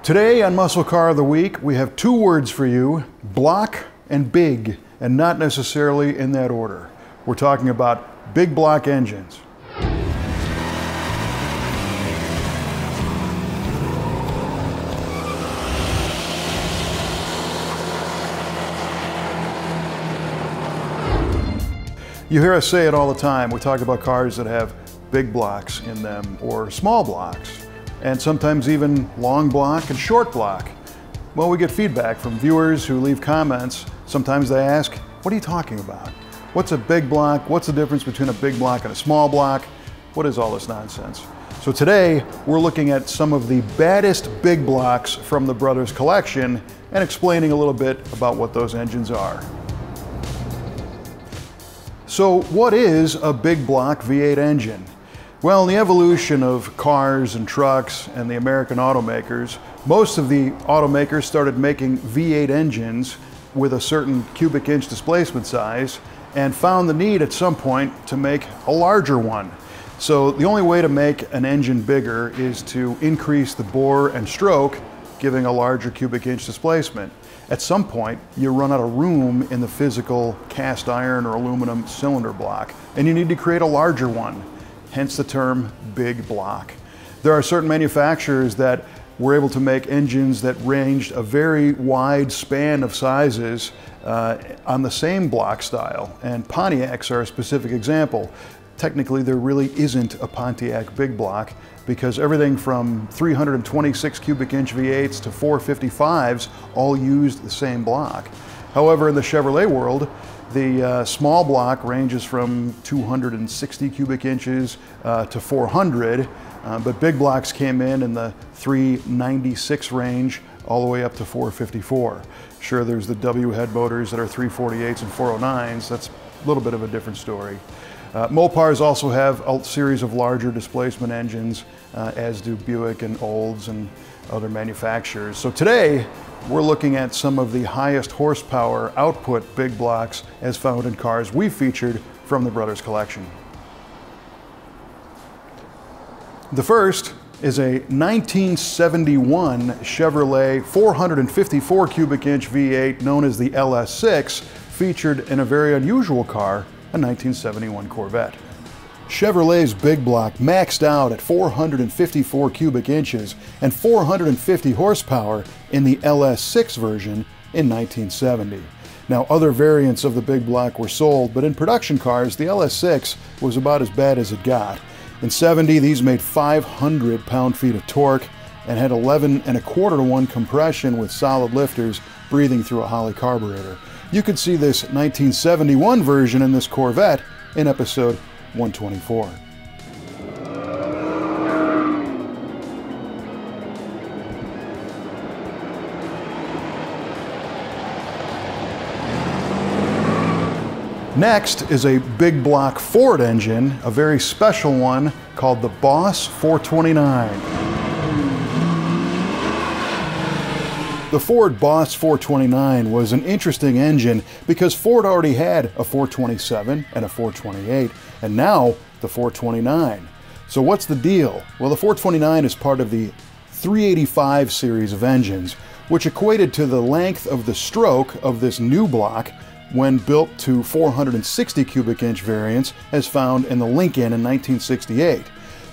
Today on Muscle Car of the Week, we have two words for you, block and big, and not necessarily in that order. We're talking about big block engines. You hear us say it all the time. We talk about cars that have big blocks in them or small blocks, and sometimes even long block and short block. Well, we get feedback from viewers who leave comments. Sometimes they ask, what are you talking about? What's a big block? What's the difference between a big block and a small block? What is all this nonsense? So today, we're looking at some of the baddest big blocks from the Brothers collection and explaining a little bit about what those engines are. So what is a big block V8 engine? Well, in the evolution of cars and trucks and the American automakers, most of the automakers started making V8 engines with a certain cubic inch displacement size and found the need at some point to make a larger one. So the only way to make an engine bigger is to increase the bore and stroke, giving a larger cubic inch displacement. At some point, you run out of room in the physical cast iron or aluminum cylinder block, and you need to create a larger one, hence the term big block. There are certain manufacturers that were able to make engines that ranged a very wide span of sizes on the same block style, and Pontiacs are a specific example. Technically, there really isn't a Pontiac big block because everything from 326 cubic inch V8s to 455s all used the same block. However, in the Chevrolet world, the small block ranges from 260 cubic inches to 400, but big blocks came in the 396 range all the way up to 454. Sure, there's the W head motors that are 348s and 409s. That's a little bit of a different story. Mopars also have a series of larger displacement engines, as do Buick and Olds and other manufacturers. So today, we're looking at some of the highest horsepower output big blocks as found in cars we featured from the Brothers collection. The first is a 1971 Chevrolet 454 cubic inch V8 known as the LS6, featured in a very unusual car, a 1971 Corvette. Chevrolet's big block maxed out at 454 cubic inches and 450 horsepower in the LS6 version in 1970. Now, other variants of the big block were sold, but in production cars, the LS6 was about as bad as it got. In 70, these made 500 pound-feet of torque and had 11 1/4 to 1 compression with solid lifters breathing through a Holley carburetor. You could see this 1971 version in this Corvette in episode 124. Next is a big block Ford engine, a very special one called the Boss 429. The Ford Boss 429 was an interesting engine because Ford already had a 427 and a 428, and now the 429. So what's the deal? Well, the 429 is part of the 385 series of engines, which equated to the length of the stroke of this new block when built to 460 cubic inch variants as found in the Lincoln in 1968.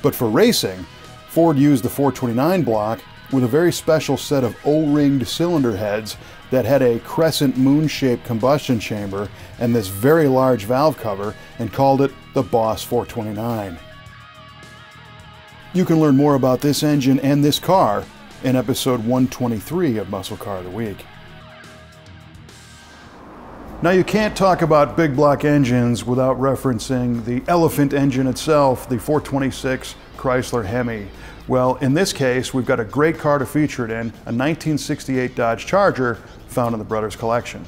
But for racing, Ford used the 429 block with a very special set of O-ringed cylinder heads that had a crescent moon-shaped combustion chamber and this very large valve cover, and called it the Boss 429. You can learn more about this engine and this car in episode 123 of Muscle Car of the Week. Now, you can't talk about big block engines without referencing the elephant engine itself, the 426 Chrysler Hemi. Well, in this case, we've got a great car to feature it in, a 1968 Dodge Charger found in the Brothers collection.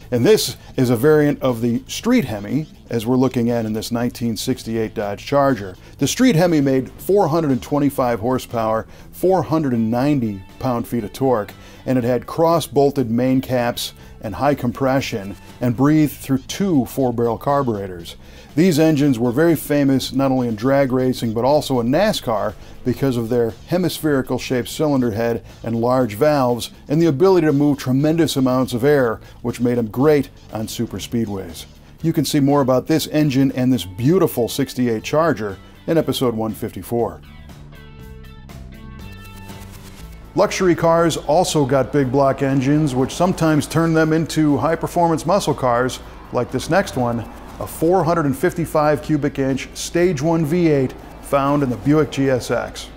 And this is a variant of the Street Hemi, as we're looking at in this 1968 Dodge Charger. The street Hemi made 425 horsepower, 490 pound-feet of torque, and it had cross-bolted main caps and high compression, and breathed through two 4-barrel carburetors. These engines were very famous not only in drag racing but also in NASCAR because of their hemispherical shaped cylinder head and large valves and the ability to move tremendous amounts of air, which made them great on super speedways. You can see more about this engine and this beautiful 68 Charger in episode 154. Luxury cars also got big block engines, which sometimes turn them into high-performance muscle cars, like this next one, a 455 cubic inch Stage 1 V8 found in the Buick GSX.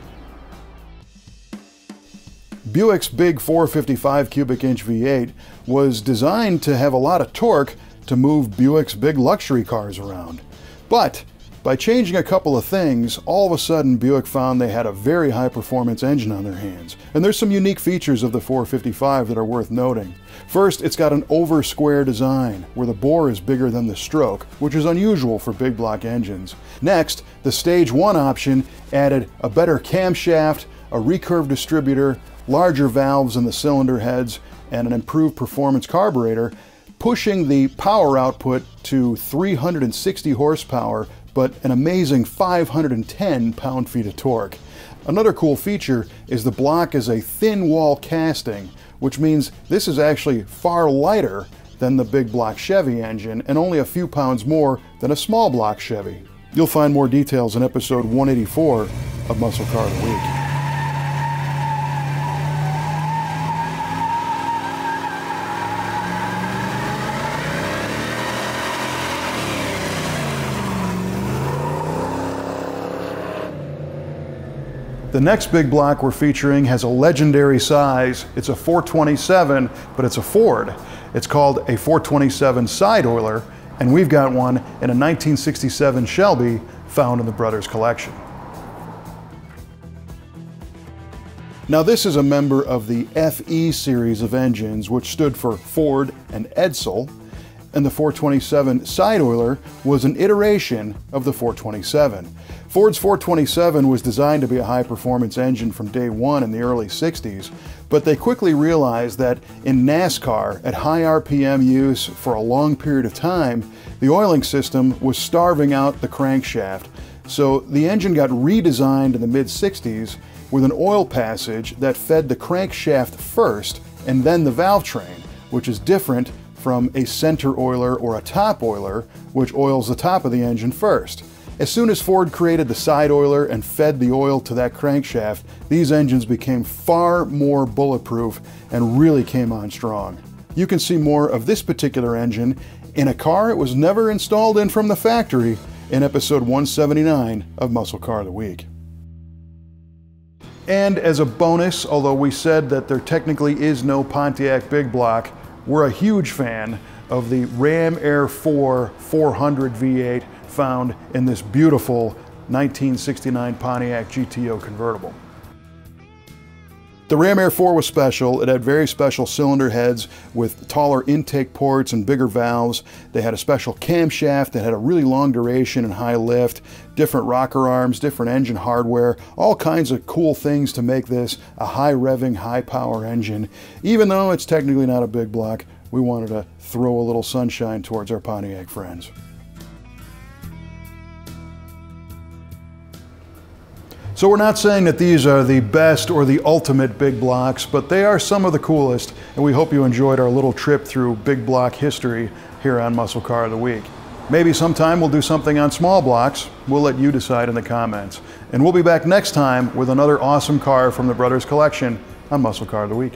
Buick's big 455 cubic inch V8 was designed to have a lot of torque to move Buick's big luxury cars around. But by changing a couple of things, all of a sudden Buick found they had a very high-performance engine on their hands. And there's some unique features of the 455 that are worth noting. First, it's got an over-square design, where the bore is bigger than the stroke, which is unusual for big block engines. Next, the Stage 1 option added a better camshaft, a recurve distributor, larger valves in the cylinder heads, and an improved performance carburetor, pushing the power output to 360 horsepower, but an amazing 510 pound-feet of torque. Another cool feature is the block is a thin wall casting, which means this is actually far lighter than the big block Chevy engine and only a few pounds more than a small block Chevy. You'll find more details in episode 184 of Muscle Car of the Week. The next big block we're featuring has a legendary size. It's a 427, but it's a Ford. It's called a 427 side oiler, and we've got one in a 1967 Shelby found in the Brothers collection. Now this is a member of the FE series of engines, which stood for Ford and Edsel, and the 427 side oiler was an iteration of the 427. Ford's 427 was designed to be a high-performance engine from day one in the early 60s, but they quickly realized that in NASCAR, at high RPM use for a long period of time, the oiling system was starving out the crankshaft. So the engine got redesigned in the mid-60s with an oil passage that fed the crankshaft first and then the valve train, which is different from a center oiler or a top oiler, which oils the top of the engine first. As soon as Ford created the side oiler and fed the oil to that crankshaft, these engines became far more bulletproof and really came on strong. You can see more of this particular engine in a car it was never installed in from the factory in episode 179 of Muscle Car of the Week. And as a bonus, although we said that there technically is no Pontiac big block, we're a huge fan of the Ram Air 4 400 V8 found in this beautiful 1969 Pontiac GTO convertible. The Ram Air 4 was special. It had very special cylinder heads with taller intake ports and bigger valves. They had a special camshaft that had a really long duration and high lift, different rocker arms, different engine hardware, all kinds of cool things to make this a high revving, high power engine. Even though it's technically not a big block, we wanted to throw a little sunshine towards our Pontiac friends. So we're not saying that these are the best or the ultimate big blocks, but they are some of the coolest, and we hope you enjoyed our little trip through big block history here on Muscle Car of the Week. Maybe sometime we'll do something on small blocks. We'll let you decide in the comments. And we'll be back next time with another awesome car from the Brothers collection on Muscle Car of the Week.